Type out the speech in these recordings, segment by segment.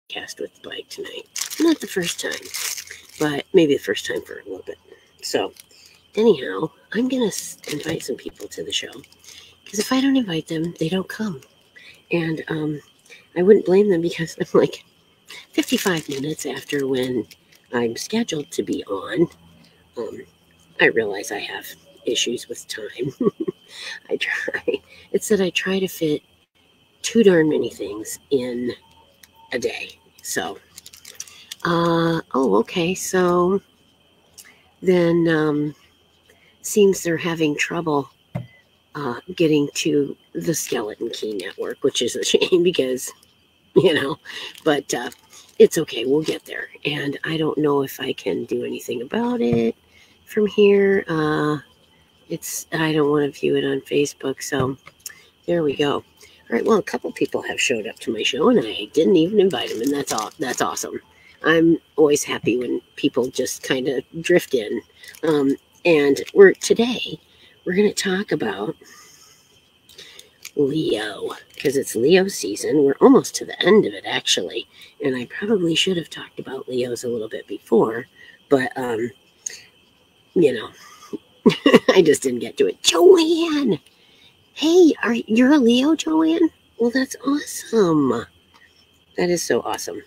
podcast with Blake tonight. Not the first time, but maybe the first time for a little bit. So, anyhow, I'm going to invite some people to the show. Because if I don't invite them, they don't come. And I wouldn't blame them because I'm like 55 minutes after when I'm scheduled to be on. I realize I have issues with time. I try. It said I try to fit too darn many things in a day. So, okay. So then seems they're having trouble getting to the Skeleton Key Network, which is a shame because, but it's okay. We'll get there. And I don't know if I can do anything about it from here. I don't want to view it on Facebook. So there we go. All right, well, a couple people have showed up to my show, and I didn't even invite them, and that's awesome. I'm always happy when people just kind of drift in. And today we're going to talk about Leo, because it's Leo season. We're almost to the end of it, actually, and I probably should have talked about Leos a little bit before, but, I just didn't get to it. Joanne! Hey, you're a Leo, Joanne? Well, that's awesome. That is so awesome.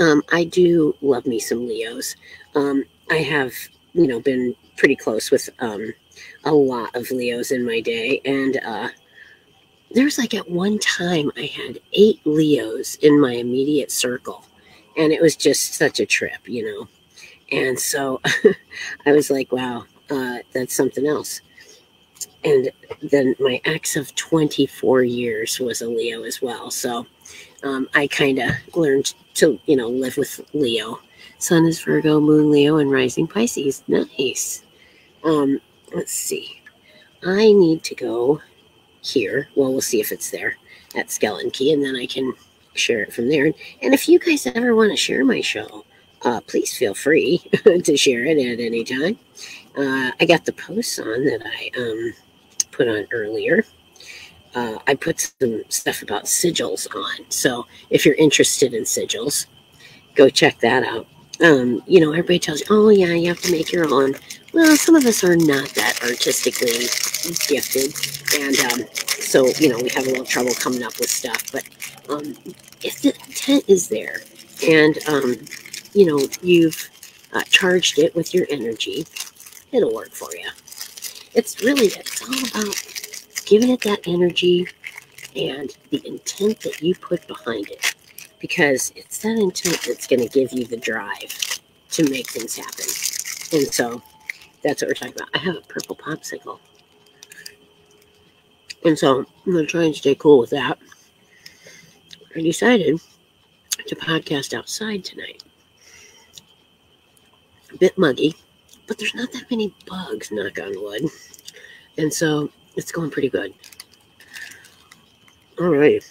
I do love me some Leos. I have, been pretty close with a lot of Leos in my day. And there's like at one time I had 8 Leos in my immediate circle. And it was just such a trip, And so I was like, wow, that's something else. And then my ex of 24 years was a Leo as well. So I kind of learned to, live with Leo. Sun is Virgo, Moon Leo, and Rising Pisces. Nice. Let's see. I need to go here. Well, we'll see if it's there at Skeleton Key, and then I can share it from there. And if you guys ever want to share my show, please feel free to share it at any time. I got the posts on that I put on earlier. I put some stuff about sigils on. So if you're interested in sigils, go check that out. Everybody tells you, oh yeah, you have to make your own. Well, some of us are not that artistically gifted. And so, we have a little trouble coming up with stuff. But if the intent is there and, you've charged it with your energy, it'll work for you. It's all about giving it that energy and the intent that you put behind it, because it's that intent that's going to give you the drive to make things happen. And so that's what we're talking about. I have a purple popsicle, and so I'm going to try and stay cool with that. I decided to podcast outside tonight. A bit muggy, but there's not that many bugs, knock on wood, and so it's going pretty good. All right.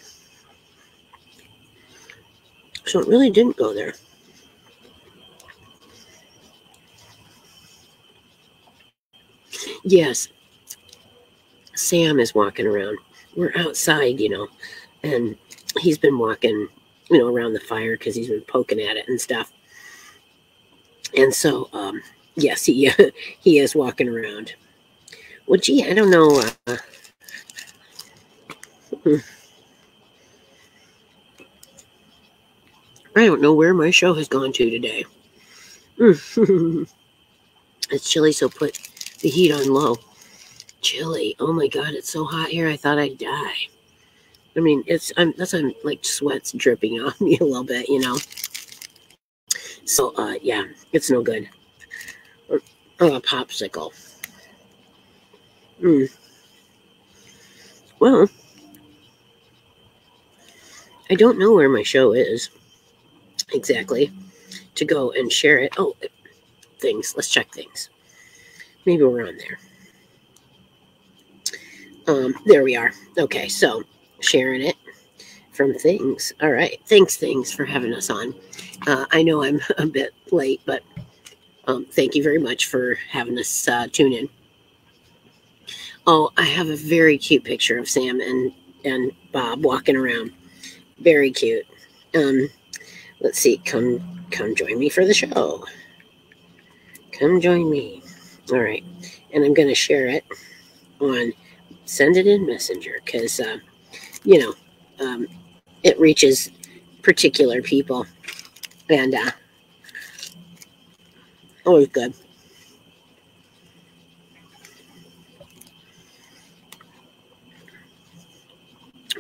So it really didn't go there. Yes. Sam is walking around. We're outside, and he's been walking, around the fire because he's been poking at it and stuff. And so, yes, he is walking around. Well, gee, I don't know. I don't know where my show has gone to today. It's chilly, so put the heat on low. Chilly. Oh my God, it's so hot here. I thought I'd die. I mean, I'm like sweat's dripping off me a little bit, So, yeah, it's no good. Oh, a popsicle. Well, I don't know where my show is exactly to go and share it. Oh, things. Let's check things. Maybe we're on there. There we are. Okay, so sharing it from things. All right. Thanks, things, for having us on. I know I'm a bit late, but thank you very much for having us tune in. Oh, I have a very cute picture of Sam and Bob walking around. Very cute. let's see. Come join me for the show. Come join me. All right. And I'm going to share it send it in Messenger because, it reaches particular people. And always good.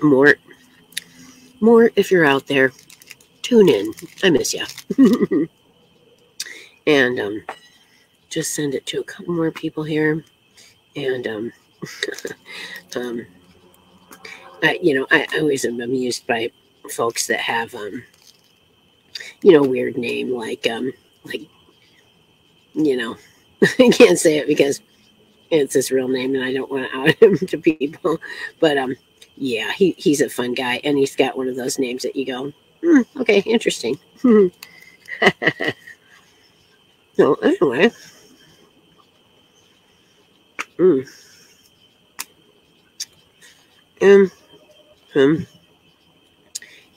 More if you're out there, tune in. I miss you. And just send it to a couple more people here. And I always am amused by folks that have weird name like I can't say it because it's his real name and I don't want to out him to people. But yeah, he's a fun guy and he's got one of those names that you go, okay, interesting. So anyway.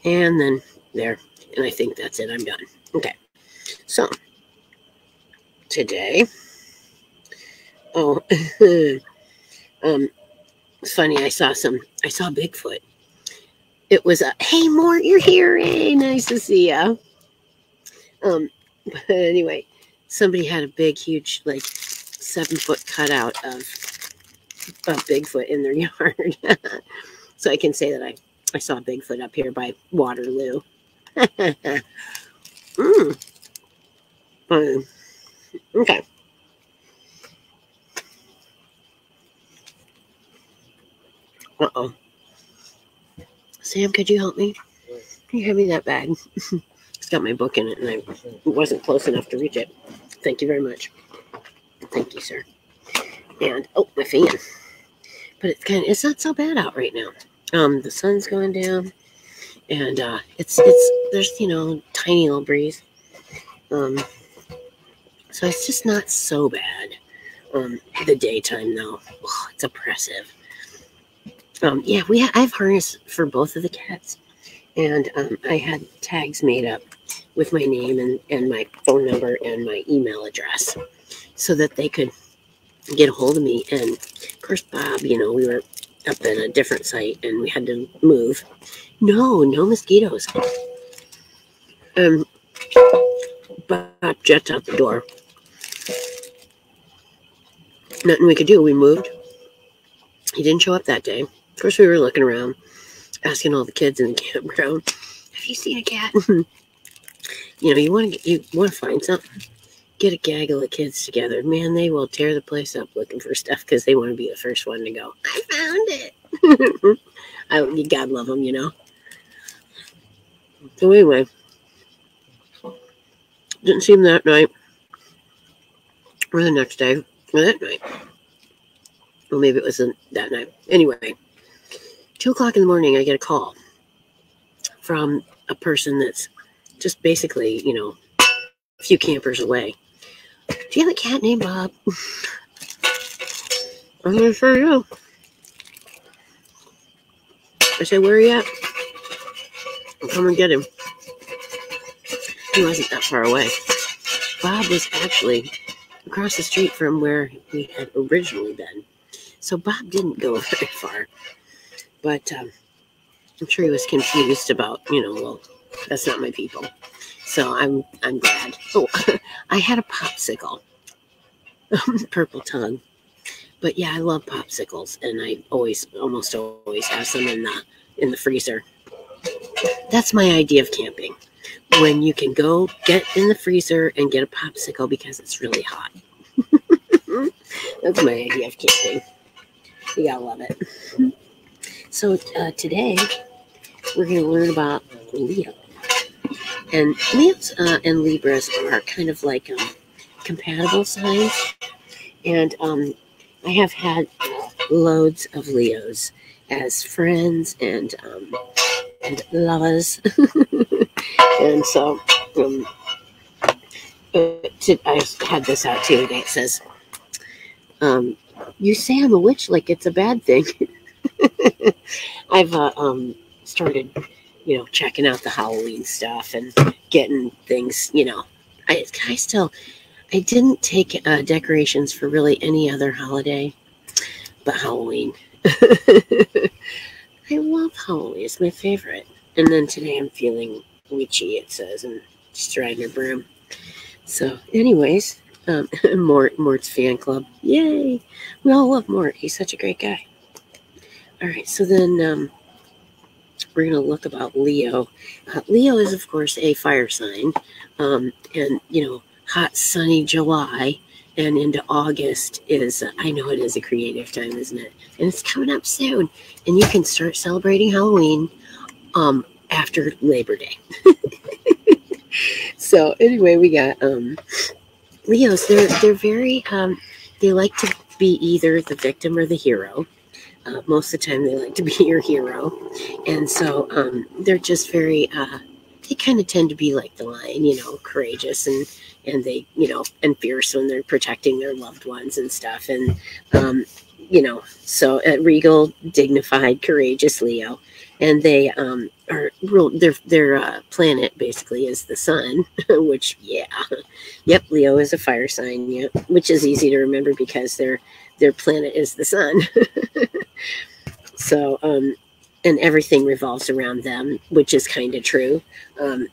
And then there. And I think that's it. I'm done. Okay. So today, it's funny. I saw Bigfoot. It was hey, Mort, you're here. Hey, nice to see ya. But anyway, somebody had a big, huge, like 7-foot cutout of Bigfoot in their yard. So I can say that I saw Bigfoot up here by Waterloo. Okay. Uh-oh. Sam, could you help me? Can you hand me that bag? It's got my book in it, and I wasn't close enough to reach it. Thank you very much. Thank you, sir. And, my fan. But it's not so bad out right now. The sun's going down, and there's tiny little breeze. So it's just not so bad. The daytime though, it's oppressive. Yeah, I have harness for both of the cats, and I had tags made up with my name and my phone number and my email address, so that they could get a hold of me. And of course, Bob, we were up in a different site and we had to move. No mosquitoes. Bob jets out the door. Nothing we could do. We moved. He didn't show up that day. Of course, we were looking around, asking all the kids in the campground, "Have you seen a cat?" You want to find something. Get a gaggle of kids together. Man, they will tear the place up looking for stuff because they want to be the first one to go, "I found it." God love them, So anyway, didn't see him that night or the next day or that night. Well, maybe it wasn't that night. Anyway, 2:00 in the morning, I get a call from a person that's just basically, a few campers away. "Do you have a cat named Bob?" I'm going to sure do. I said, "Where are you at? I'll come and get him." He wasn't that far away. Bob was actually across the street from where we had originally been. So Bob didn't go very far. But I'm sure he was confused about, well, that's not my people. So I'm glad. Oh, I had a popsicle. Purple tongue. But yeah, I love popsicles, and I almost always have some in the freezer. That's my idea of camping. When you can go get in the freezer and get a popsicle because it's really hot. That's my idea of camping. You gotta love it. So today we're going to learn about Leo. And Leos and Libras are kind of like compatible signs. And I have had loads of Leos as friends and lovers. And so I had this out too today. It says, "You say I'm a witch like it's a bad thing." I've started checking out the Halloween stuff and getting things, I didn't take decorations for really any other holiday but Halloween. I love Halloween. It's my favorite. And then today I'm feeling witchy, it says, and just riding a broom. So, anyways, Mort's fan club. Yay! We all love Mort. He's such a great guy. All right, so then we're going to look about Leo. Leo is, of course, a fire sign. And, hot, sunny July and into August is, I know it is a creative time, isn't it? And it's coming up soon. And you can start celebrating Halloween after Labor Day. So anyway, we got Leos. They're very, they like to be either the victim or the hero. Most of the time they like to be your hero. And so they're just very, they kind of tend to be like the lion, courageous and they, and fierce when they're protecting their loved ones and stuff. And, so regal, dignified, courageous Leo. And they are real, their planet basically is the sun, which, yep, Leo is a fire sign, which is easy to remember because their planet is the sun. So, and everything revolves around them, which is kind of true.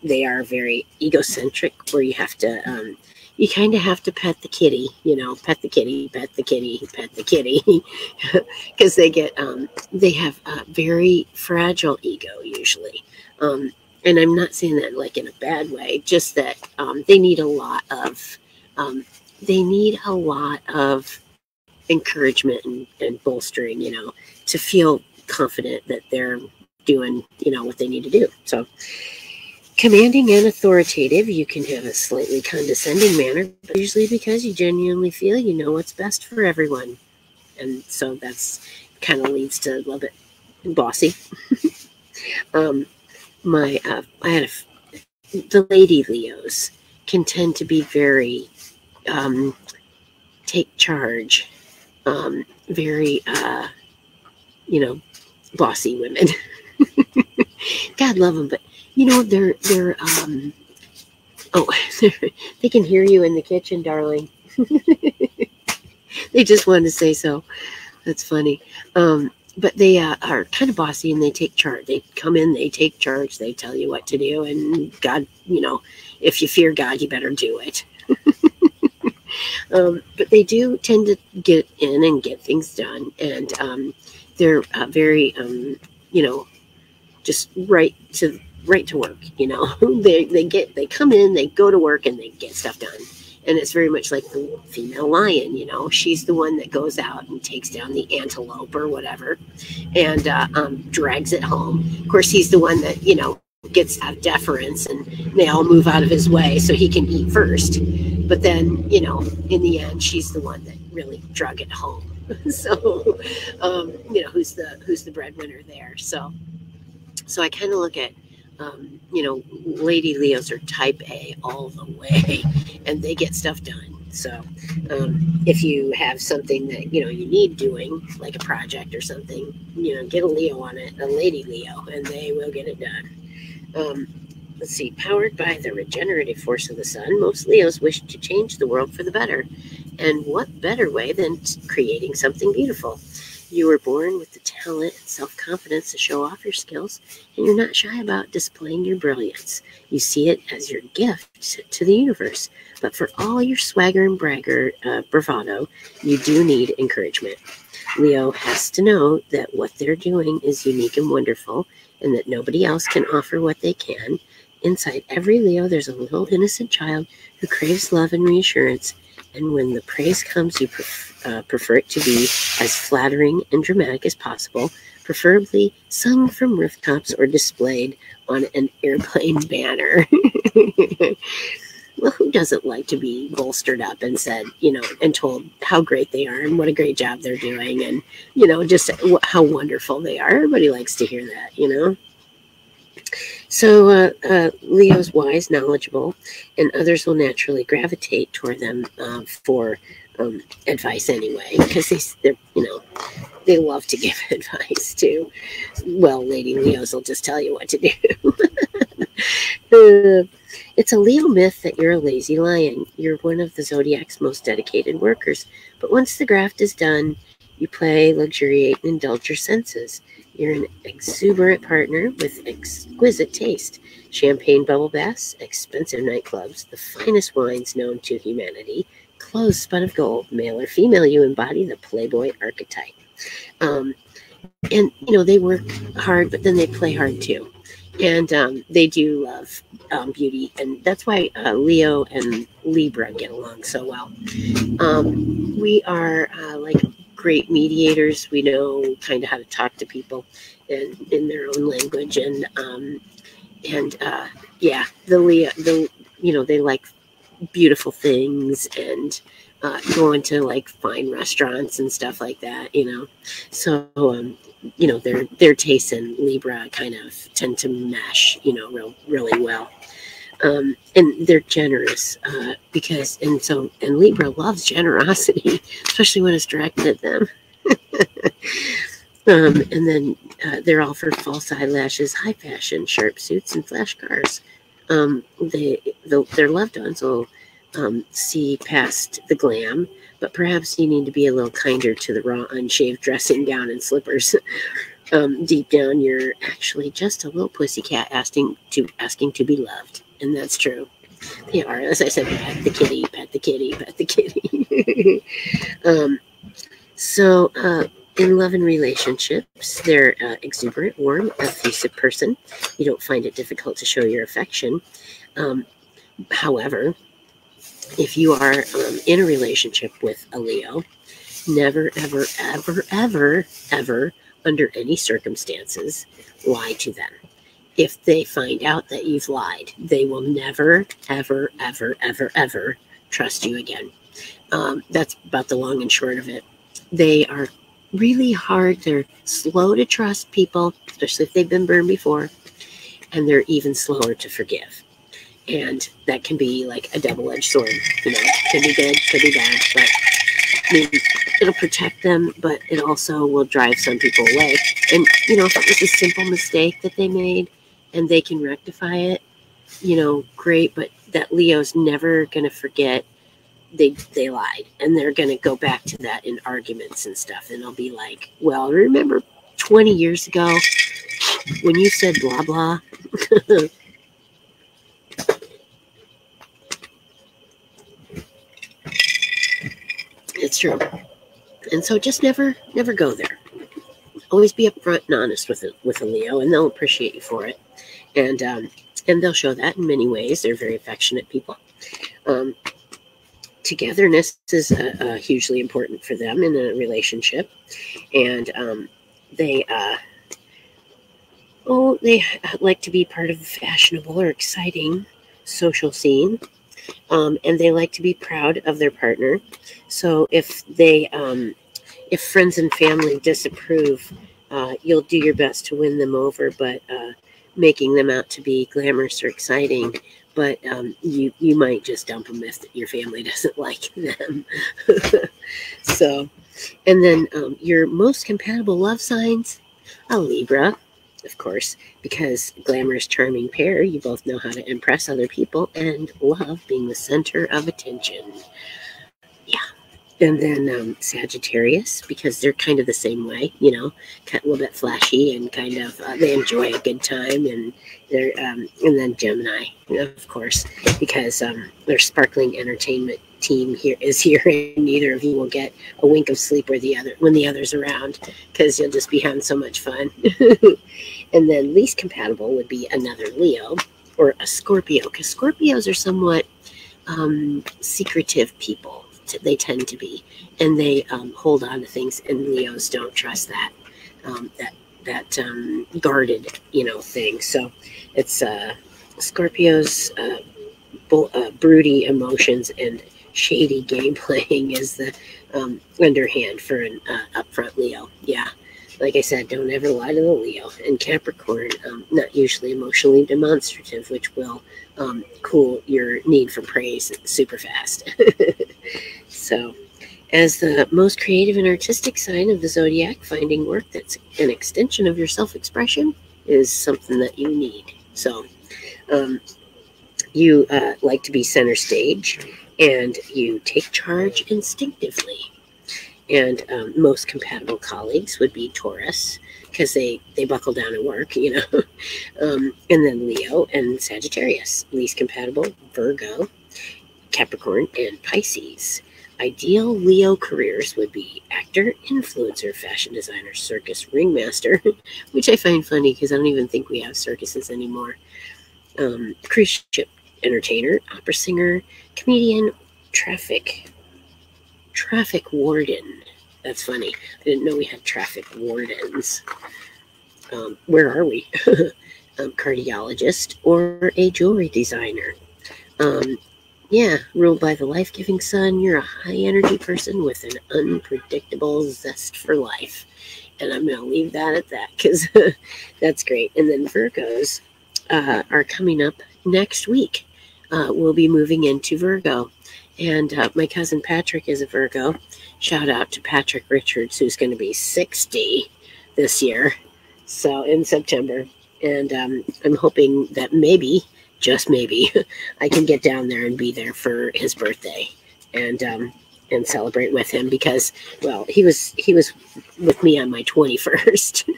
They are very egocentric, where you have to, you kind of have to pet the kitty, pet the kitty, pet the kitty, pet the kitty, because they have a very fragile ego usually. And I'm not saying that like in a bad way, just that they need a lot of encouragement and bolstering, to feel confident that they're doing, what they need to do. So commanding and authoritative, you can have a slightly condescending manner, but usually because you genuinely feel you know what's best for everyone. And so that's kind of leads to a little bit bossy. The lady Leos can tend to be very take charge, very bossy women. God love them, but they're they can hear you in the kitchen, darling. They just wanted to say so. That's funny. But they are kind of bossy and they take charge. They come in, they take charge, they tell you what to do, and God, if you fear God, you better do it. But they do tend to get in and get things done, and they're very, just right to work. They come in, they go to work, and they get stuff done. And it's very much like the female lion. She's the one that goes out and takes down the antelope or whatever, and drags it home. Of course, he's the one that gets out of deference, and they all move out of his way so he can eat first. But then, in the end, she's the one that really drug it home. So, who's the breadwinner there? So I kind of look at, Lady Leos are type A all the way, and they get stuff done. So if you have something that, you need doing, like a project or something, get a Leo on it, a Lady Leo, and they will get it done. Let's see, powered by the regenerative force of the sun, most Leos wish to change the world for the better. And what better way than creating something beautiful? You were born with the talent and self-confidence to show off your skills, and you're not shy about displaying your brilliance. You see it as your gift to the universe. But for all your swagger and bravado, you do need encouragement. Leo has to know that what they're doing is unique and wonderful, and that nobody else can offer what they can. Inside every Leo, there's a little innocent child who craves love and reassurance. And when the praise comes, you prefer it to be as flattering and dramatic as possible, preferably sung from rooftops or displayed on an airplane banner. Well, who doesn't like to be bolstered up and said, and told how great they are and what a great job they're doing and, just how wonderful they are. Everybody likes to hear that, So Leo's wise, knowledgeable, and others will naturally gravitate toward them for advice anyway, because they love to give advice too. Well, Lady Leos will just tell you what to do. It's a Leo myth that you're a lazy lion. You're one of the zodiac's most dedicated workers. But once the graft is done, you play, luxuriate, and indulge your senses. You're an exuberant partner with exquisite taste. Champagne bubble baths, expensive nightclubs, the finest wines known to humanity, clothes spun of gold, male or female, you embody the playboy archetype. And they work hard, but then they play hard too. And they do love beauty, and that's why Leo and Libra get along so well. We are like great mediators. We know kind of how to talk to people in their own language, and the Leo, they like beautiful things and going to like fine restaurants and stuff like that. So their tastes in Libra kind of tend to mesh, really well. And they're generous and Libra loves generosity, especially when it's directed at them. And then they're all for false eyelashes, high fashion, sharp suits, and flash cars. Their loved ones will see past the glam, but perhaps you need to be a little kinder to the raw, unshaved dressing gown and slippers. Deep down, you're actually just a little pussycat asking to be loved, and that's true. They are, as I said, pet the kitty, pet the kitty, pet the kitty. So, in love and relationships, they're exuberant, warm, effusive person. You don't find it difficult to show your affection. However, if you are in a relationship with a Leo, never, ever, ever, ever, ever, under any circumstances, lie to them. If they find out that you've lied, they will never, ever, ever, ever, ever trust you again. That's about the long and short of it. They are really hard. They're slow to trust people, especially if they've been burned before, and they're even slower to forgive. And that can be like a double-edged sword. Could be good, could be bad, but it'll protect them, but it also will drive some people away. And, if it was a simple mistake that they made and they can rectify it, great, but that Leo's never going to forget they lied. And they're going to go back to that in arguments and stuff. And I'll be like, well, remember 20 years ago when you said blah, blah? It's true. And so just never go there. Always be upfront and honest with a Leo, and they'll appreciate you for it. And they'll show that in many ways. They're very affectionate people. Togetherness is hugely important for them in a relationship. And they like to be part of the fashionable or exciting social scene. And they like to be proud of their partner. So if friends and family disapprove, you'll do your best to win them over, but making them out to be glamorous or exciting. But you might just dump them if your family doesn't like them. So, and then your most compatible love signs, a Libra, of course, because glamorous, charming pair, you both know how to impress other people and love being the center of attention. Yeah. And then Sagittarius, because they're kind of the same way, kind of a little bit flashy and kind of they enjoy a good time, and they're and then Gemini, of course, because their sparkling entertainment team is here, and neither of you will get a wink of sleep when the other's around, because you'll just be having so much fun. And then least compatible would be another Leo or a Scorpio, because Scorpios are somewhat secretive people. They tend to be, and they hold on to things, and Leos don't trust that guarded thing. So it's Scorpios broody emotions and shady game playing is the underhand for an upfront Leo. Yeah, like I said, don't ever lie to the Leo. And Capricorn, not usually emotionally demonstrative, which will cool your need for praise super fast. So, As the most creative and artistic sign of the zodiac, finding work that's an extension of your self-expression is something that you need. So you like to be center stage, and you take charge instinctively. And most compatible colleagues would be Taurus, because they buckle down and work, and then Leo and Sagittarius. Least compatible, Virgo, Capricorn, and Pisces. Ideal Leo careers would be actor, influencer, fashion designer, circus ringmaster, which I find funny because I don't even think we have circuses anymore. Cruise ship entertainer, opera singer, comedian, traffic warden. That's funny. I didn't know we had traffic wardens. Where are we? Cardiologist or a jewelry designer. Ruled by the life-giving sun, you're a high-energy person with an unpredictable zest for life. And I'm going to leave that at that because that's great. And then Virgos are coming up next week. We'll be moving into Virgo. And my cousin Patrick is a Virgo. Shout out to Patrick Richards, who's going to be 60 this year. So in September. And I'm hoping that maybe, just maybe, I can get down there and be there for his birthday and celebrate with him because, well, he was with me on my 21st.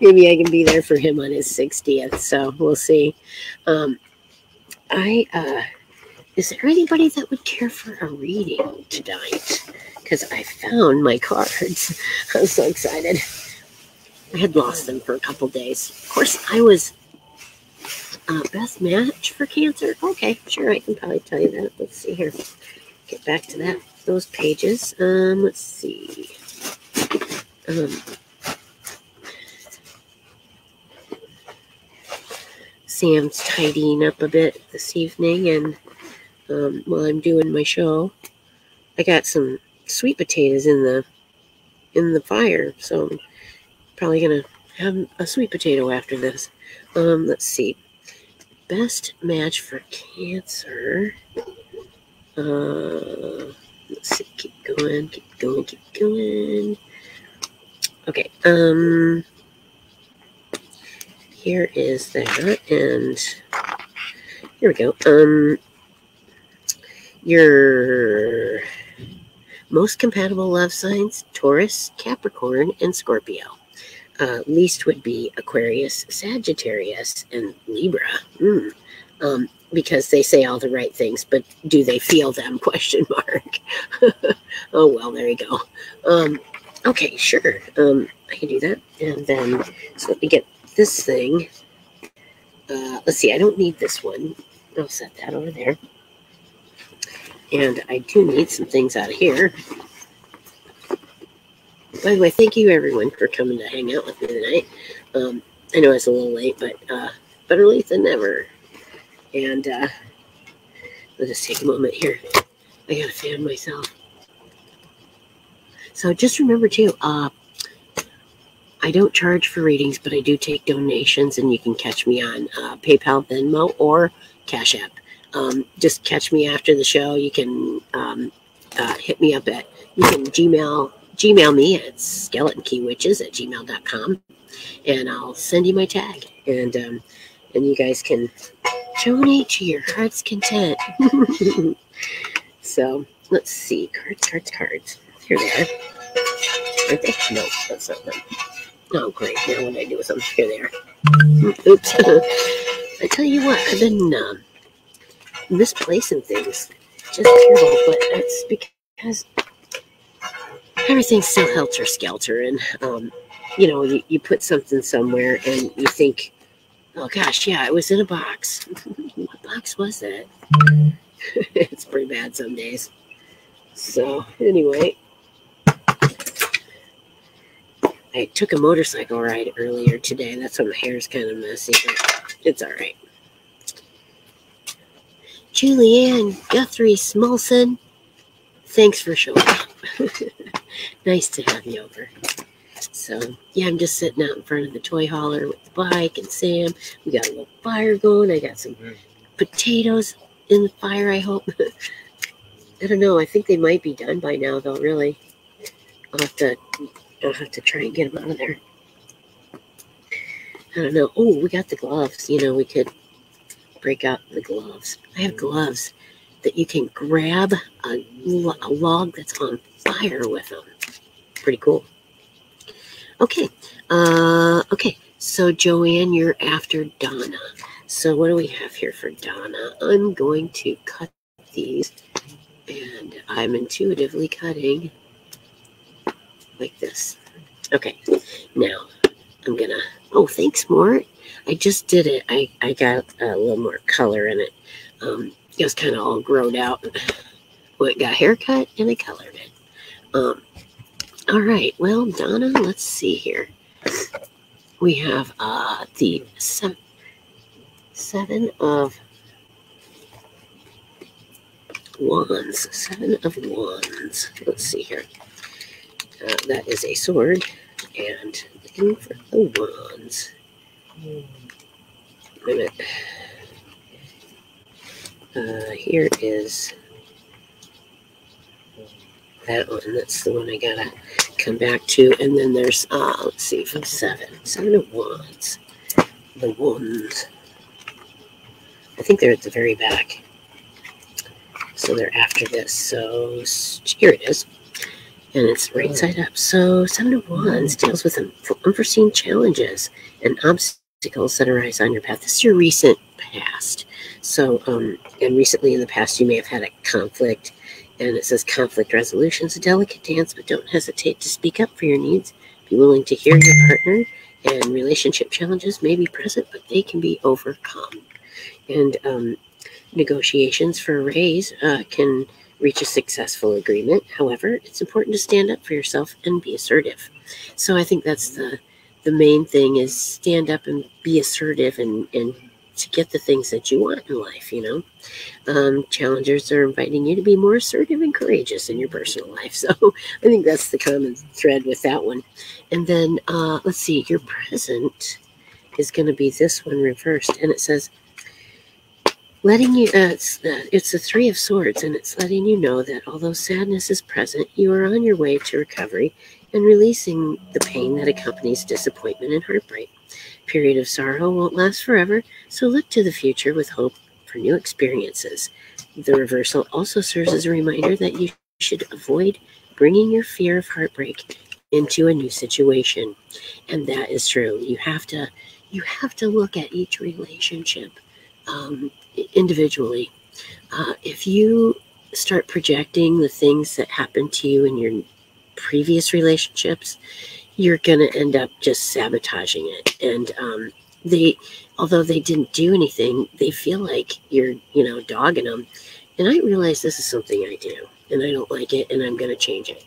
Maybe I can be there for him on his 60th. So we'll see. Is there anybody that would care for a reading tonight? Because I found my cards. I'm so excited. I had lost them for a couple days. Of course, I was best match for Cancer. Okay, sure, I can probably tell you that. Let's see here. Get back to that. Those pages. Let's see. Sam's tidying up a bit this evening, and while I'm doing my show, I got some sweet potatoes in the fire, so I'm probably gonna have a sweet potato after this. Let's see. Best match for Cancer. Let's see. Keep going. Okay. Here is that, and here we go. Your most compatible love signs: Taurus, Capricorn, and Scorpio. Least would be Aquarius, Sagittarius, and Libra. Because they say all the right things, but do they feel them? ? Oh, well, there you go. Okay, sure. I can do that. And then, so let me get this thing. Let's see, I don't need this one. I'll set that over there. And I do need some things out of here. By the way, thank you everyone for coming to hang out with me tonight. I know it's a little late, but better late than never. And I'll just take a moment here. I gotta fan myself. So just remember too, I don't charge for readings, but I do take donations, and you can catch me on PayPal, Venmo, or Cash App. Just catch me after the show. You can hit me up at, you can Gmail me at skeletonskeywitches@gmail.com, and I'll send you my tag, and you guys can donate to your heart's content. So let's see, cards. Here they are. Aren't they? No, that's not them. Oh, great. Now what do I do with them? Here they are. Oops. I tell you what, I've been misplacing things. Just terrible, but that's because everything's so helter-skelter, and you put something somewhere and you think, oh gosh, yeah, it was in a box. What box was that? It's pretty bad some days. So anyway, I took a motorcycle ride earlier today. That's why my hair's kind of messy, but it's all right. Julianne Guthrie Smolson, thanks for showing up. Nice to have you over. So, yeah, I'm just sitting out in front of the toy hauler with the bike and Sam. We got a little fire going. I got some potatoes in the fire, I hope. I don't know. I think they might be done by now, though, really. I'll have to try and get them out of there. I don't know. Oh, we got the gloves. You know, we could break out the gloves. I have gloves that you can grab a log that's on fire with them. Pretty cool. Okay. Okay. So, Joanne, you're after Donna. So what do we have here for Donna? I'm going to cut these, and I'm intuitively cutting like this. Okay. Now, I'm going to... Oh, thanks, Mort. I just did it. I got a little more color in it. It was kind of all growed out. Well, it got haircut, and I colored it. All right. Well, Donna, let's see here. We have the seven of wands. Seven of wands. Let's see here. That is a sword, and looking for the wands. Wait a minute. Here is that one. That's the one I gotta come back to. And then there's let's see, from seven of wands. The wands. I think they're at the very back. So they're after this. So here it is. And it's right side up. So Seven of Wands deals with unforeseen challenges and obstacles that arise on your path. This is your recent past. So, and recently in the past, you may have had a conflict. And it says conflict resolution is a delicate dance, but don't hesitate to speak up for your needs. Be willing to hear your partner, and relationship challenges may be present, but they can be overcome. And negotiations for a raise can reach a successful agreement. However, it's important to stand up for yourself and be assertive. So I think that's the main thing, is stand up and be assertive and to get the things that you want in life, you know. Challengers are inviting you to be more assertive and courageous in your personal life. So I think that's the common thread with that one. And then let's see, your present is going to be this one reversed. And it says, letting you, it's the Three of Swords, and it's letting you know that although sadness is present, you are on your way to recovery and releasing the pain that accompanies disappointment and heartbreak. Period of sorrow won't last forever, so look to the future with hope for new experiences. The reversal also serves as a reminder that you should avoid bringing your fear of heartbreak into a new situation. And that is true. You have to look at each relationship individually. If you start projecting the things that happened to you in your previous relationships, you're going to end up just sabotaging it. And although they didn't do anything, they feel like you're, dogging them. And I realize this is something I do, and I don't like it, and I'm going to change it.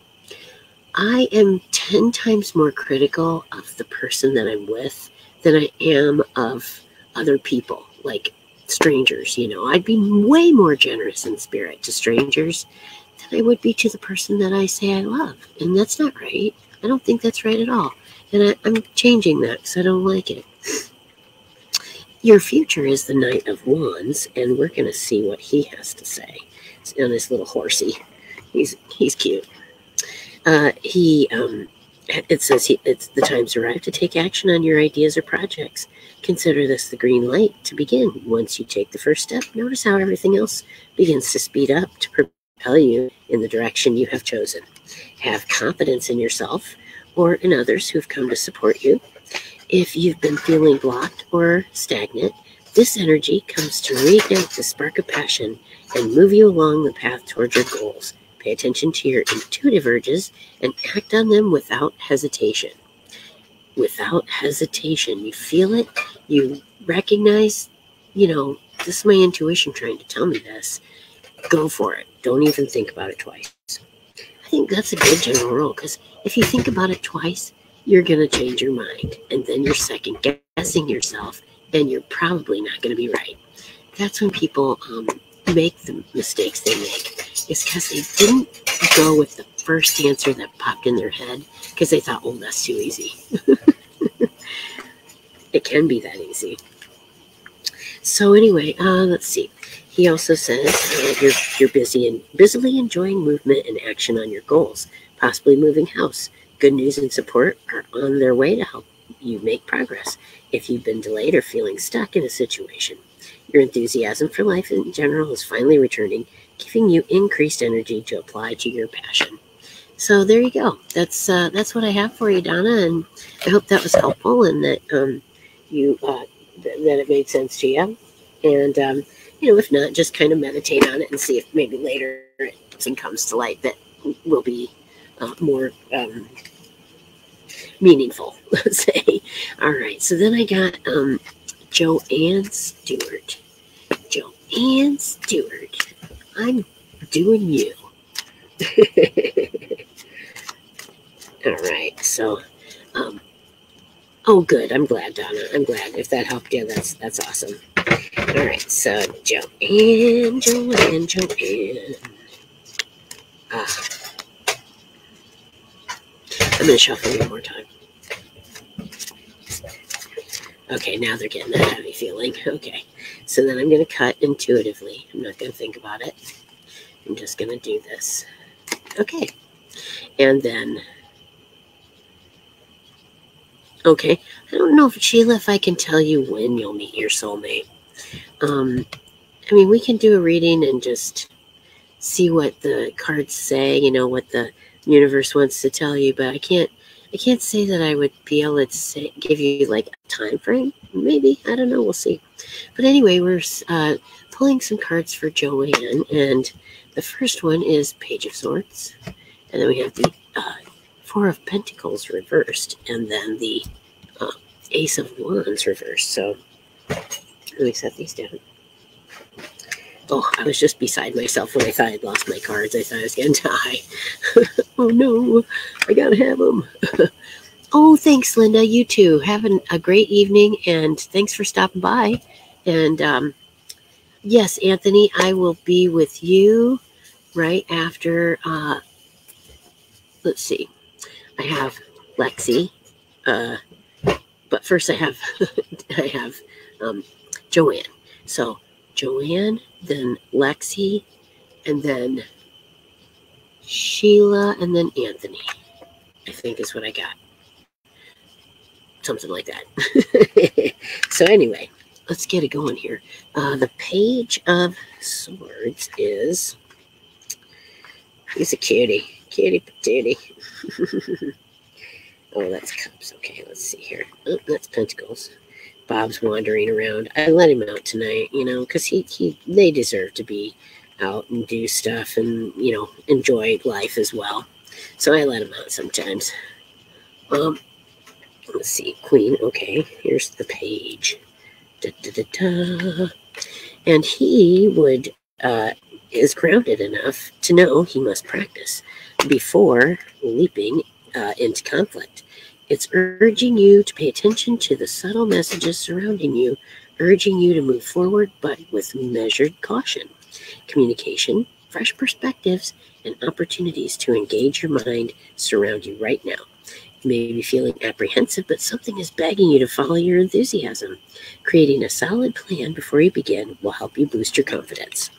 I am 10 times more critical of the person that I'm with than I am of other people, like strangers. I'd be way more generous in spirit to strangers than I would be to the person that I say I love. And that's not right. I don't think that's right at all. And I'm changing that because I don't like it. Your future is the Knight of Wands, and we're going to see what he has to say. It's on his little horsey. He's cute. It says it's the time's arrived to take action on your ideas or projects. Consider this the green light to begin. Once you take the first step, notice how everything else begins to speed up to propel you in the direction you have chosen. Have confidence in yourself or in others who've come to support you. If you've been feeling blocked or stagnant, this energy comes to reignite the spark of passion and move you along the path towards your goals. Pay attention to your intuitive urges and act on them without hesitation. Without hesitation. You feel it. You recognize, this is my intuition trying to tell me this. Go for it. Don't even think about it twice. I think that's a good general rule, because if you think about it twice, you're going to change your mind. And then you're second guessing yourself, and you're probably not going to be right. That's when people make the mistakes they make. It's because they didn't go with the first answer that popped in their head because they thought, oh, that's too easy. It can be that easy. So anyway, let's see. He also says you're busily enjoying movement and action on your goals, possibly moving house. Good news and support are on their way to help you make progress if you've been delayed or feeling stuck in a situation. Your enthusiasm for life in general is finally returning, giving you increased energy to apply to your passion. So there you go. That's what I have for you, Donna, and I hope that was helpful and that that it made sense to you. And if not, just kind of meditate on it and see if maybe later something comes to light that will be more meaningful, let's say. All right, so then I got Joanne Stewart. Joanne Stewart, I'm doing you. All right, so, oh, good. I'm glad, Donna. I'm glad. If that helped you, that's awesome. All right, so Joanne. I'm going to shuffle one more time. Okay, now they're getting that heavy feeling. Okay, so then I'm going to cut intuitively. I'm not going to think about it. I'm just going to do this. Okay, and then, okay, I don't know, Sheila, if I can tell you when you'll meet your soulmate. I mean, we can do a reading and just see what the cards say, what the universe wants to tell you, but I can't say that I would be able to give you like a time frame. Maybe, I don't know, we'll see. But anyway, we're pulling some cards for Joanne, and the first one is Page of Swords, and then we have the Four of Pentacles reversed, and then the Ace of Wands reversed. So let me set these down. Oh, I was just beside myself when I thought I'd lost my cards. I thought I was going to die. Oh, no. I got to have them. Oh, thanks, Linda. You too. Have a great evening, and thanks for stopping by. And, yes, Anthony, I will be with you right after, let's see. I have Lexi, but first I have Joanne. So Joanne, then Lexi, and then Sheila, and then Anthony, I think is what I got. Something like that. So anyway, let's get it going here. The Page of Swords is, he's a cutie patootie. Oh, that's cups. Okay, let's see here. Oh, that's pentacles. Bob's wandering around. I let him out tonight, because they deserve to be out and do stuff and, enjoy life as well. So I let him out sometimes. Let's see, Queen. Okay, here's the Page. Da, da, da, da. And he is grounded enough to know he must practice before leaping into conflict. It's urging you to pay attention to the subtle messages surrounding you, urging you to move forward, but with measured caution. Communication, fresh perspectives, and opportunities to engage your mind surround you right now. You may be feeling apprehensive, but something is begging you to follow your enthusiasm. Creating a solid plan before you begin will help you boost your confidence.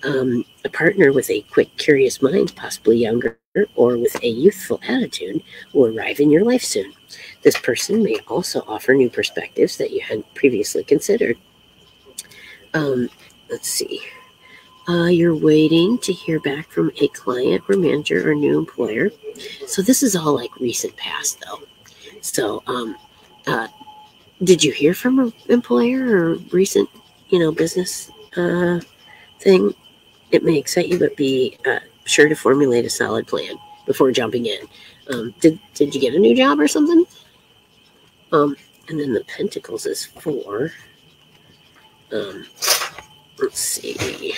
A partner with a quick, curious mind, possibly younger or with a youthful attitude, will arrive in your life soon. This person may also offer new perspectives that you hadn't previously considered. Let's see. You're waiting to hear back from a client or manager or new employer. So this is all like recent past, though. So did you hear from an employer or recent, business thing? It may excite you, but be sure to formulate a solid plan before jumping in. Did you get a new job or something? And then the Pentacles is 4. Let's see.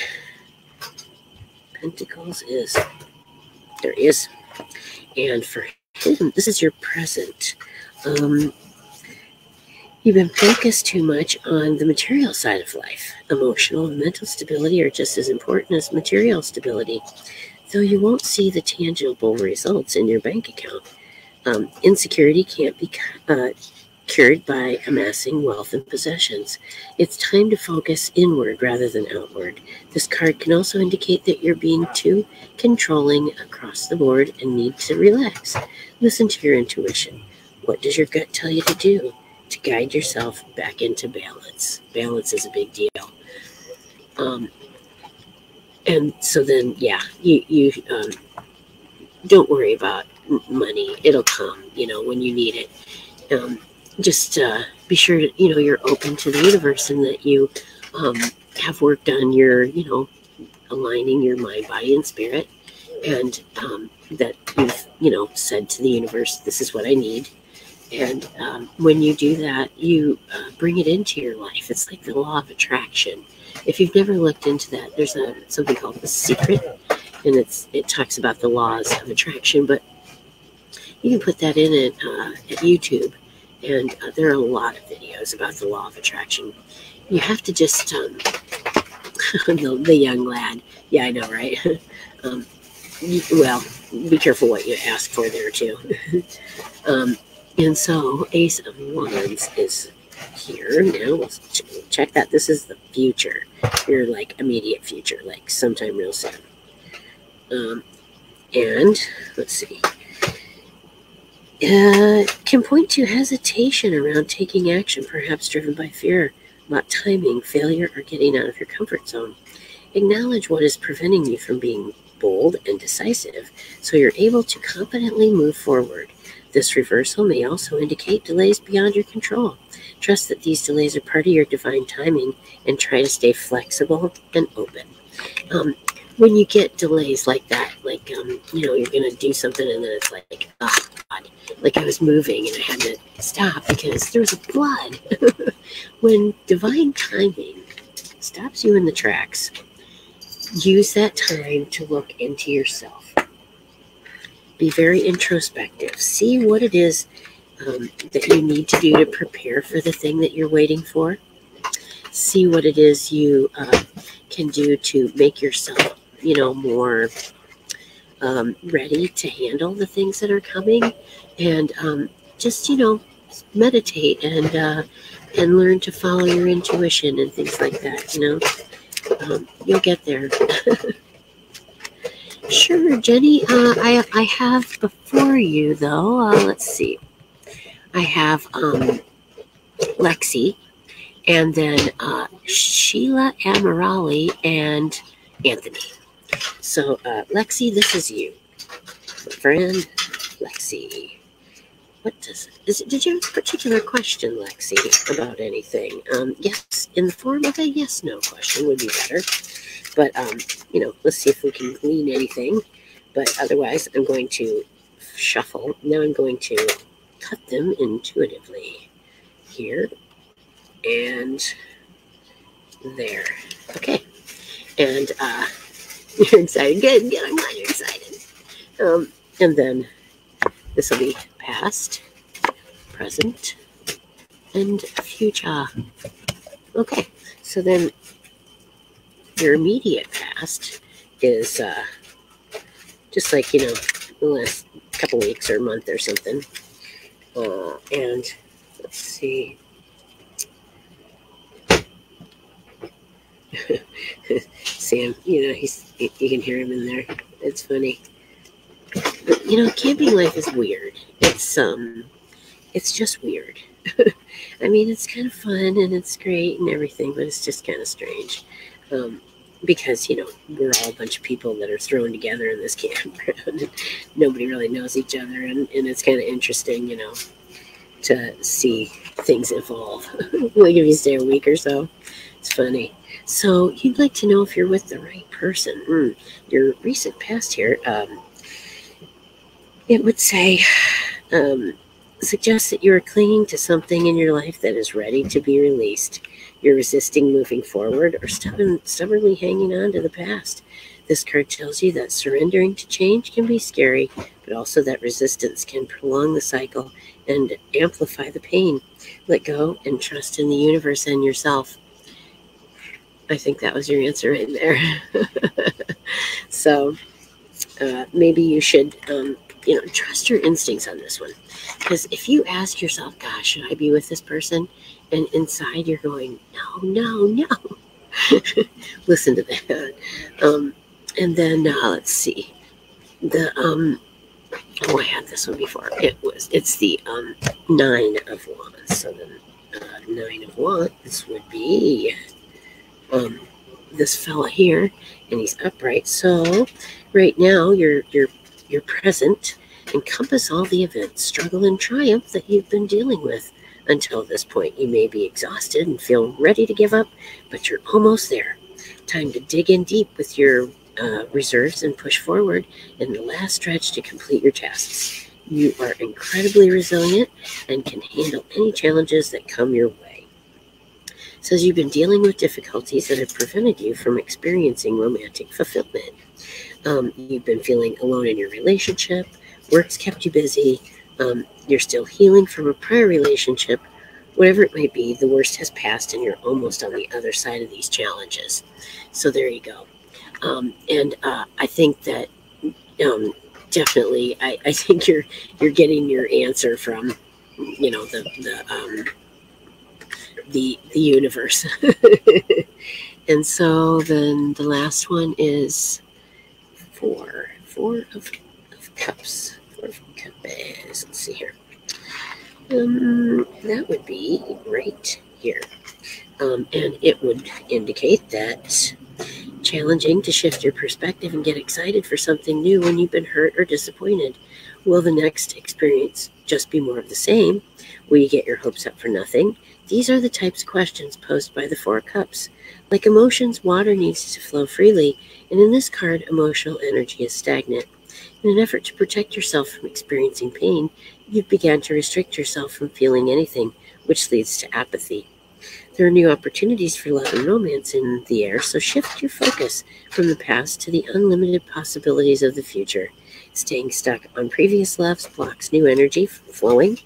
Pentacles is, there he is. And for him, this is your present. You've been focused too much on the material side of life. Emotional and mental stability are just as important as material stability, though you won't see the tangible results in your bank account. Insecurity can't be cured by amassing wealth and possessions. It's time to focus inward rather than outward. This card can also indicate that you're being too controlling across the board and need to relax. Listen to your intuition. What does your gut tell you to do to guide yourself back into balance? Balance is a big deal. And so then, yeah, you don't worry about money. It'll come, when you need it. Just be sure that, you're open to the universe and that you have worked on your, aligning your mind, body, and spirit. And that you've, said to the universe, this is what I need. And when you do that, you bring it into your life. It's like the law of attraction. If you've never looked into that, there's something called The Secret, and it talks about the laws of attraction. But you can put that in at YouTube, and there are a lot of videos about the law of attraction. You have to just the young lad. Yeah, I know, right? Well, be careful what you ask for there too. And so Ace of Wands is here. Now let's check that. This is the future. Your immediate future, sometime real soon. And let's see. Can point to hesitation around taking action, perhaps driven by fear about timing, failure, or getting out of your comfort zone. Acknowledge what is preventing you from being bold and decisive so you're able to confidently move forward. This reversal may also indicate delays beyond your control. Trust that these delays are part of your divine timing and try to stay flexible and open. When you get delays like that, you're going to do something and then it's like, oh God, I was moving and I had to stop because there was a flood. When divine timing stops you in the tracks, use that time to look into yourself. Be very introspective. See what it is that you need to do to prepare for the thing that you're waiting for. See what it is you can do to make yourself, more ready to handle the things that are coming. And just, meditate and learn to follow your intuition and things like that, you'll get there. Sure, Jenny. I have before you, though, let's see. I have Lexi, and then Sheila Amirali and Anthony. So, Lexi, this is you. My friend, Lexi. Did you have a particular question, Lexi, about anything? Yes, in the form of a yes-no question would be better. But, let's see if we can glean anything. But otherwise, I'm going to shuffle. Now I'm going to cut them intuitively. Here and there. Okay. And you're excited. Good. I'm glad you're excited. And then this will be past, present, and future. Okay. So then your immediate past is just the last couple weeks or month or something. And let's see. Sam, you can hear him in there. It's funny. But, camping life is weird. It's just weird. I mean, it's kind of fun and it's great and everything, but it's just kind of strange. Because, we're all a bunch of people that are thrown together in this campground. Nobody really knows each other, and it's kind of interesting, to see things evolve. If you stay a week or so, it's funny. So you'd like to know if you're with the right person. Your recent past here, it would say, suggests that you are clinging to something in your life that is ready to be released. You're resisting moving forward or stubbornly hanging on to the past. This card tells you that surrendering to change can be scary, but also that resistance can prolong the cycle and amplify the pain. Let go and trust in the universe and yourself. I think that was your answer right there. So maybe you should trust your instincts on this one. Because if you ask yourself, gosh, should I be with this person? And inside you're going, no. Listen to that. And then let's see. I had this one before. It's the 9 of Wands. So then 9 of Wands would be this fella here, and he's upright. So right now your present encompass all the events, struggle, and triumph that you've been dealing with until this point. You may be exhausted and feel ready to give up, but you're almost there. Time to dig in deep with your reserves and push forward in the last stretch to complete your tasks. You are incredibly resilient and can handle any challenges that come your way. It says you've been dealing with difficulties that have prevented you from experiencing romantic fulfillment. You've been feeling alone in your relationship. Work's kept you busy. You're still healing from a prior relationship. Whatever it may be, the worst has passed and you're almost on the other side of these challenges. So there you go. And I think that definitely, I think you're getting your answer from, the universe. And so then the last one is four of cups. 4 of cups. Let's see here. That would be right here. And it would indicate that challenging to shift your perspective and get excited for something new when you've been hurt or disappointed. Will the next experience just be more of the same? Will you get your hopes up for nothing? These are the types of questions posed by the 4 cups. Like emotions, water needs to flow freely, and in this card, emotional energy is stagnant. In an effort to protect yourself from experiencing pain, you've begun to restrict yourself from feeling anything, which leads to apathy. There are new opportunities for love and romance in the air, so shift your focus from the past to the unlimited possibilities of the future. Staying stuck on previous loves blocks new energy from flowing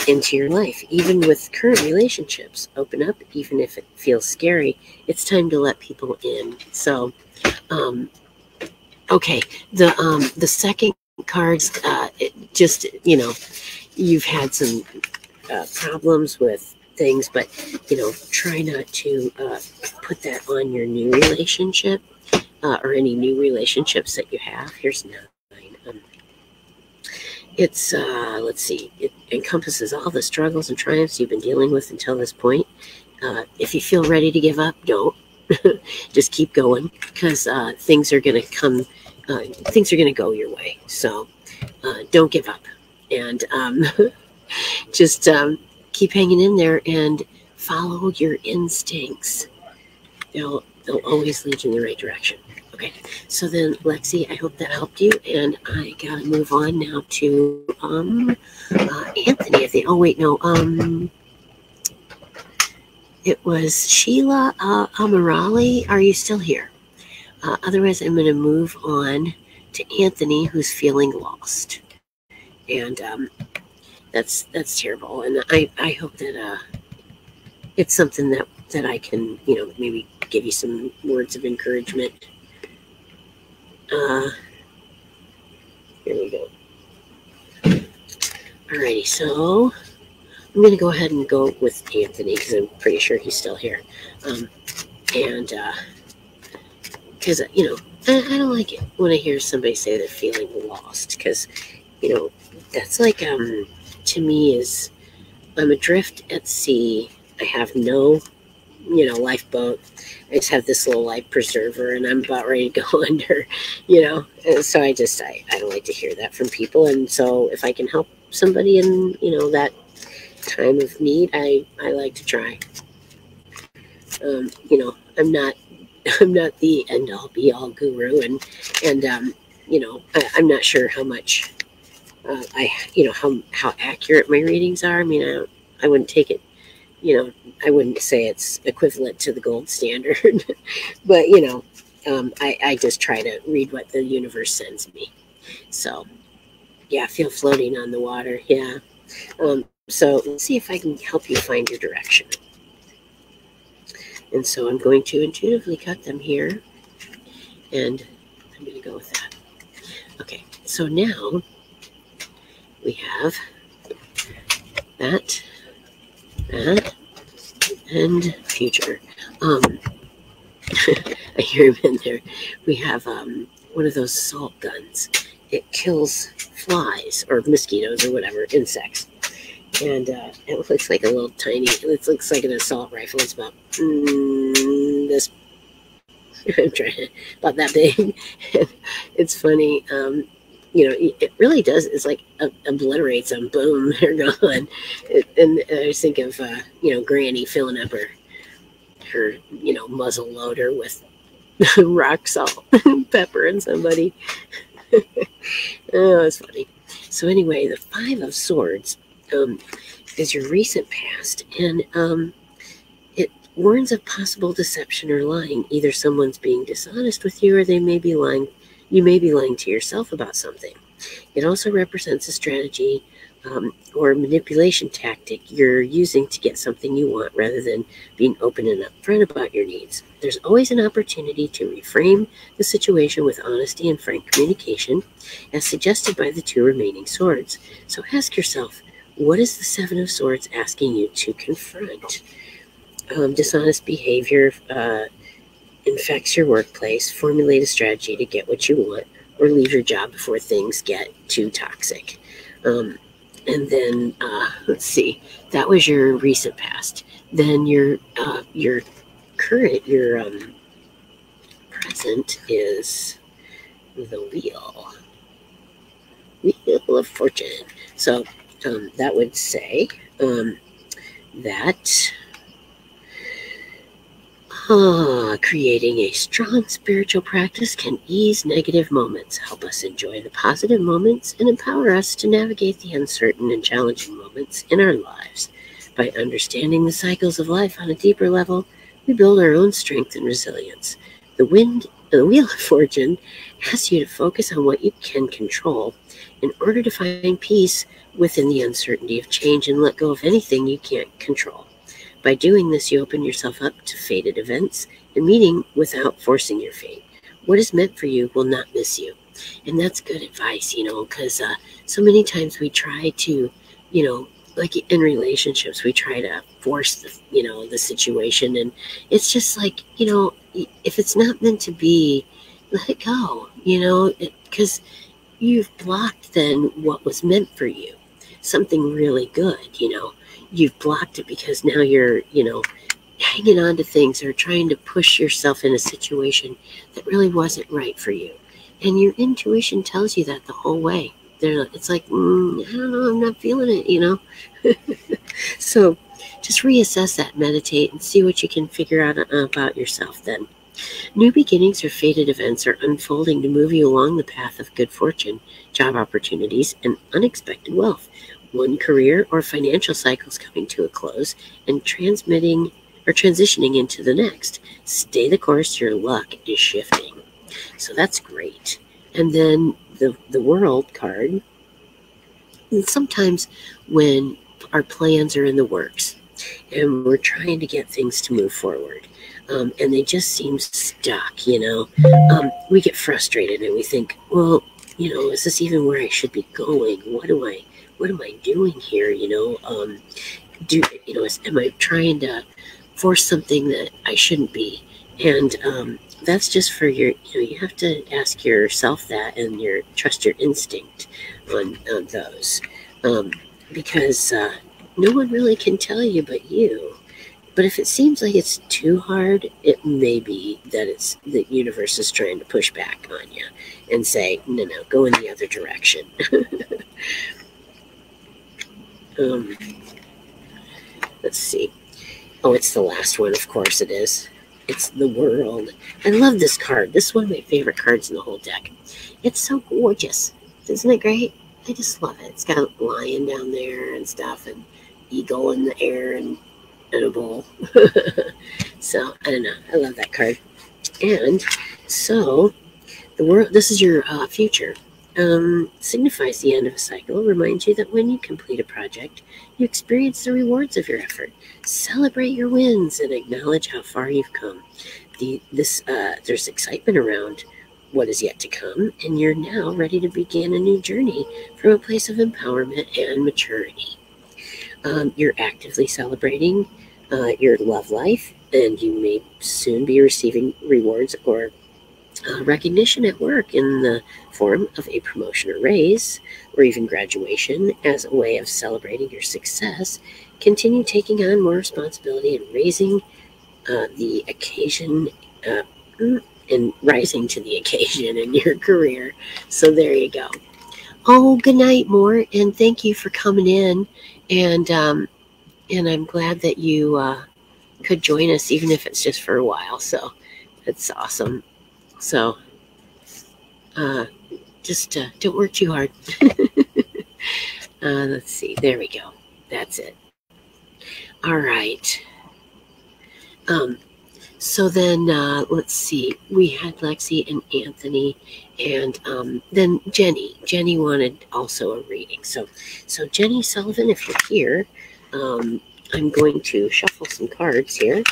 into your life. Even with current relationships, open up, even if it feels scary. It's time to let people in. So, okay, the second cards, you've had some problems with things, but try not to put that on your new relationship or any new relationships that you have. Here's 9. It's let's see, it encompasses all the struggles and triumphs you've been dealing with until this point. If you feel ready to give up, don't. Just keep going, because things are going to come, things are going to go your way. So don't give up, and just keep hanging in there and follow your instincts. They'll always lead you in the right direction. Okay, so then, Lexi, I hope that helped you, and I gotta move on now to Anthony. It was Sheila Amirali. Are you still here? Otherwise, I'm going to move on to Anthony, who's feeling lost, and that's terrible. And I hope that it's something that I can maybe give you some words of encouragement. Here we go. Alrighty, so I'm going to go ahead and go with Anthony, because I'm pretty sure he's still here. And because, I don't like it when I hear somebody say they're feeling lost, because, that's like, to me, is I'm adrift at sea. I have no, lifeboat. I just have this little life preserver, and I'm about ready to go under, And so I don't like to hear that from people. And so if I can help somebody in, that time of need, I like to try. I'm not the end all be all guru, and I'm not sure how much how accurate my readings are. I mean, I wouldn't take it, I wouldn't say it's equivalent to the gold standard, but I just try to read what the universe sends me. So yeah, I feel floating on the water. Yeah. So let's see if I can help you find your direction. And so I'm going to intuitively cut them here, and I'm going to go with that. Okay, so now we have that, and future. I hear him in there. We have one of those salt guns. It kills flies or mosquitoes or whatever, insects. And it looks like a little tiny, it looks like an assault rifle. It's about this, I'm trying, about that big. It's funny. It really does. It's like obliterates them. Boom, they're gone. And I just think of, Granny filling up her muzzle loader with rock salt, pepper, and somebody. Oh, it's funny. So anyway, the Five of Swords is your recent past, and it warns of possible deception or lying. Either someone's being dishonest with you, or they may be lying. You may be lying to yourself about something. It also represents a strategy or manipulation tactic you're using to get something you want rather than being open and upfront about your needs. There's always an opportunity to reframe the situation with honesty and frank communication, as suggested by the two remaining swords. So ask yourself, what is the Seven of Swords asking you to confront? Dishonest behavior infects your workplace. Formulate a strategy to get what you want, or leave your job before things get too toxic. And then, let's see, that was your recent past. Then your current, your present is the Wheel of Fortune. So that would say that creating a strong spiritual practice can ease negative moments, help us enjoy the positive moments, and empower us to navigate the uncertain and challenging moments in our lives. By understanding the cycles of life on a deeper level, we build our own strength and resilience. The Wheel of Fortune asks you to focus on what you can control in order to find peace within the uncertainty of change and let go of anything you can't control. By doing this, you open yourself up to fated events and meeting without forcing your fate. What is meant for you will not miss you. And that's good advice, because so many times we try to, like in relationships, we try to force the situation. And it's just like, if it's not meant to be, let it go, because you've blocked then what was meant for you. Something really good, You've blocked it because now you're, hanging on to things or trying to push yourself in a situation that really wasn't right for you. And your intuition tells you that the whole way. It's like, I don't know, I'm not feeling it, So just reassess that, meditate, and see what you can figure out about yourself then. New beginnings or fated events are unfolding to move you along the path of good fortune, job opportunities, and unexpected wealth. One career or financial cycle is coming to a close and transitioning into the next. Stay the course, your luck is shifting. So that's great. And then the World card. And sometimes when our plans are in the works and we're trying to get things to move forward, and they just seem stuck, we get frustrated and we think, well, is this even where I should be going? What am I doing here? Am I trying to force something that I shouldn't be? And that's just for you have to ask yourself that and trust your instinct on those. Because no one really can tell you but you. But if it seems like it's too hard, it may be that the universe is trying to push back on you and say, no, go in the other direction. Let's see. Oh, it's the last one. Of course it is. It's the World. I love this card. This is one of my favorite cards in the whole deck. It's so gorgeous. Isn't it great? I just love it. It's got a lion down there and stuff, and eagle in the air and a bull. So, I don't know. I love that card. And so, the World. This is your future. Signifies the end of a cycle, reminds you that when you complete a project, you experience the rewards of your effort. Celebrate your wins and acknowledge how far you've come. There's excitement around what is yet to come, and you're now ready to begin a new journey from a place of empowerment and maturity. You're actively celebrating your love life, and you may soon be receiving rewards or recognition at work in the form of a promotion or raise, or even graduation as a way of celebrating your success. Continue taking on more responsibility and raising the occasion and rising to the occasion in your career. So there you go. Oh, good night, Mort, and thank you for coming in. And I'm glad that you could join us, even if it's just for a while. So it's awesome. So just don't work too hard. Let's see. There we go. That's it. All right. So then let's see. We had Lexi and Anthony, and then Jenny. Jenny wanted also a reading. So Jenny Sullivan, if you're here, I'm going to shuffle some cards here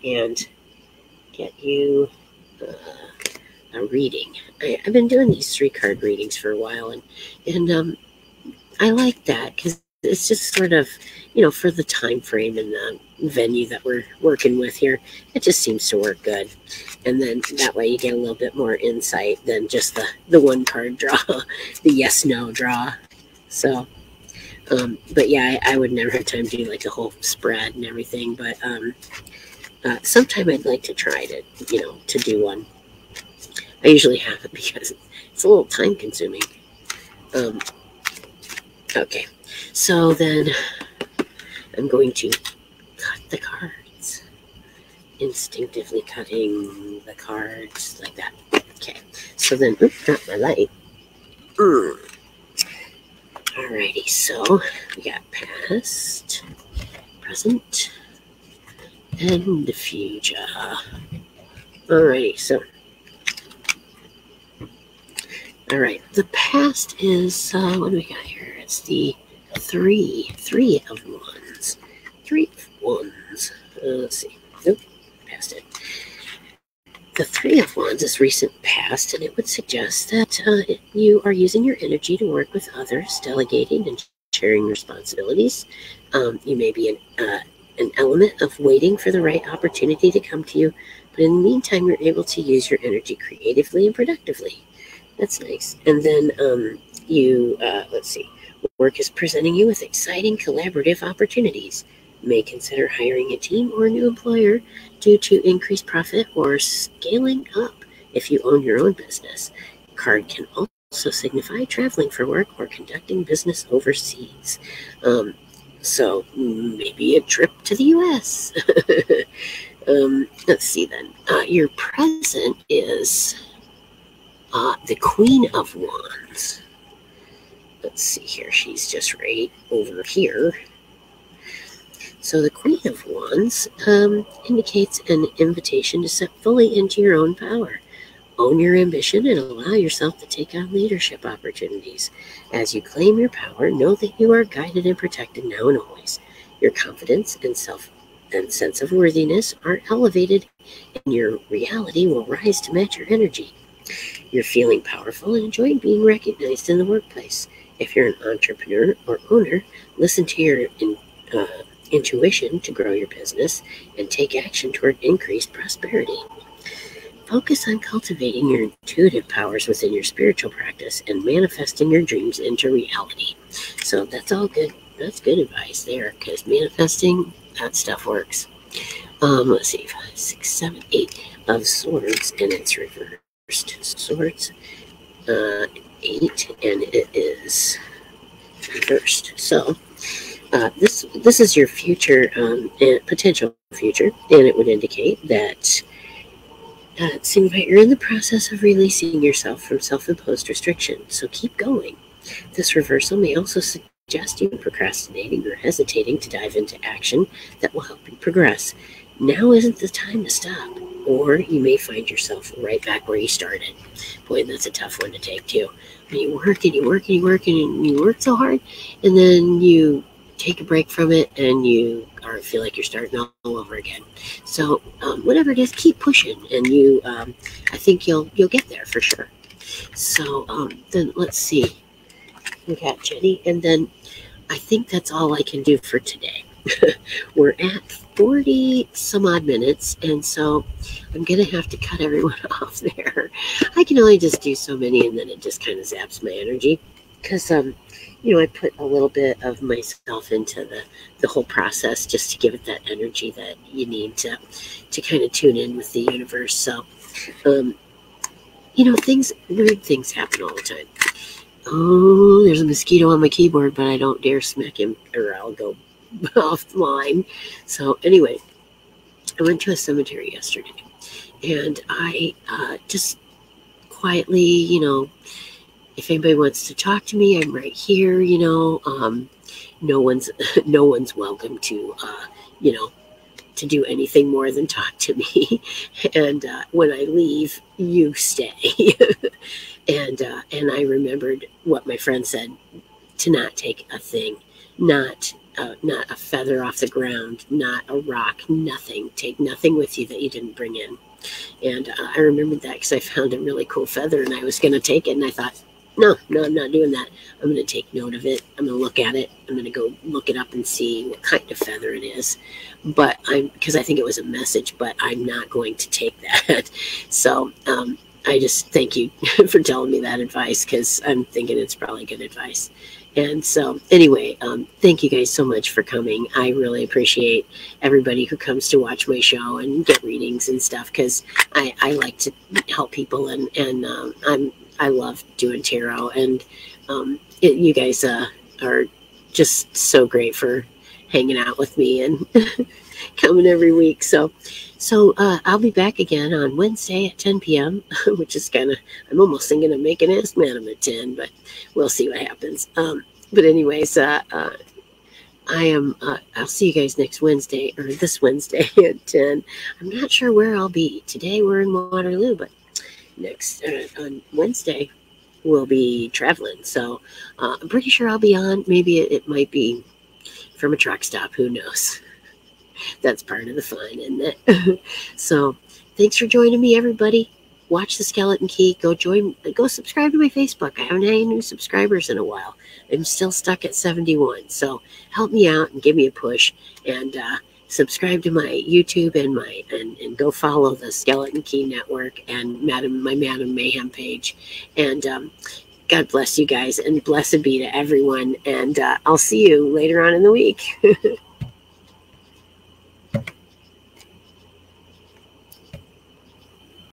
and get you a reading. I've been doing these 3-card readings for a while, and I like that because it's just sort of, for the time frame and the venue that we're working with here, it just seems to work good. And then that way you get a little bit more insight than just the 1-card draw, the yes/no draw. So, but yeah, I would never have time to do like a whole spread and everything, but sometime I'd like to try to do one. I usually have it because it's a little time consuming. Okay, so then I'm going to cut the cards, instinctively cutting the cards like that. Okay, so then, not my light. Alrighty, so we got past, present, and the future. Alrighty, so. All right, the past is, what do we got here? It's the three of wands. 3 of wands. Let's see. Nope, past it. The 3 of wands is recent past, and it would suggest that you are using your energy to work with others, delegating and sharing responsibilities. You may be an element of waiting for the right opportunity to come to you, but in the meantime, you're able to use your energy creatively and productively. That's nice. And then let's see, work is presenting you with exciting collaborative opportunities. You may consider hiring a team or a new employer due to increased profit or scaling up if you own your own business. Card can also signify traveling for work or conducting business overseas. So maybe a trip to the U.S. Let's see then. Your present is the Queen of Wands. Let's see here. She's just right over here. So the Queen of Wands indicates an invitation to step fully into your own power. Own your ambition and allow yourself to take on leadership opportunities. As you claim your power, know that you are guided and protected now and always. Your confidence and sense of worthiness are elevated, and your reality will rise to match your energy. You're feeling powerful and enjoying being recognized in the workplace. If you're an entrepreneur or owner, listen to your intuition to grow your business and take action toward increased prosperity. Focus on cultivating your intuitive powers within your spiritual practice and manifesting your dreams into reality. So that's all good. That's good advice there, because manifesting, that stuff works. Let's see, 5, 6, 7, 8 of swords, and it's reversed. Swords, 8, and it is reversed. So this is your future, potential future, and it would indicate that you're in the process of releasing yourself from self-imposed restriction. So keep going. This reversal may also suggest you procrastinating or hesitating to dive into action that will help you progress. Now isn't the time to stop, or you may find yourself right back where you started. Boy, that's a tough one to take too. When you work and you work and you work and you work so hard, and then you take a break from it and you feel like you're starting all over again. So whatever it is, keep pushing, and you, I think you'll get there for sure. So then let's see. We got Jenny, and then I think that's all I can do for today. We're at 40 some odd minutes, and so I'm gonna have to cut everyone off there. I can only just do so many, and then it just kind of zaps my energy, because I put a little bit of myself into the whole process just to give it that energy that you need to kind of tune in with the universe. So weird things happen all the time. Oh, there's a mosquito on my keyboard, but I don't dare smack him or I'll go offline. So anyway, I went to a cemetery yesterday, and I just quietly, if anybody wants to talk to me, I'm right here. No one's welcome to to do anything more than talk to me. And when I leave, you stay. and I remembered what my friend said, to not take a thing, not a feather off the ground, not a rock, nothing. Take nothing with you that you didn't bring in. And I remembered that because I found a really cool feather and I was going to take it, and I thought, no, I'm not doing that. I'm going to take note of it. I'm going to look at it. I'm going to go look it up and see what kind of feather it is. But because I think it was a message, but I'm not going to take that. So I just thank you for telling me that advice, because I'm thinking it's probably good advice. And so anyway, thank you guys so much for coming. I really appreciate everybody who comes to watch my show and get readings and stuff, because I like to help people, and I love doing tarot, and you guys are just so great for hanging out with me and coming every week. So I'll be back again on Wednesday at 10 p.m., which is I'm almost thinking of making Ask Madam at 10, but we'll see what happens. But anyways, I'll see you guys next Wednesday, or this Wednesday at 10. I'm not sure where I'll be. Today we're in Waterloo, but next on Wednesday we'll be traveling. So I'm pretty sure I'll be on. Maybe it might be from a truck stop. Who knows? That's part of the fun, isn't it? So thanks for joining me, everybody. Watch the Skeleton Key. Go subscribe to my Facebook. I haven't had any new subscribers in a while. I'm still stuck at 71. So help me out and give me a push, and subscribe to my YouTube and go follow the Skeleton Key Network and my Madam Mayhem page. And God bless you guys, and blessed be to everyone. And I'll see you later on in the week.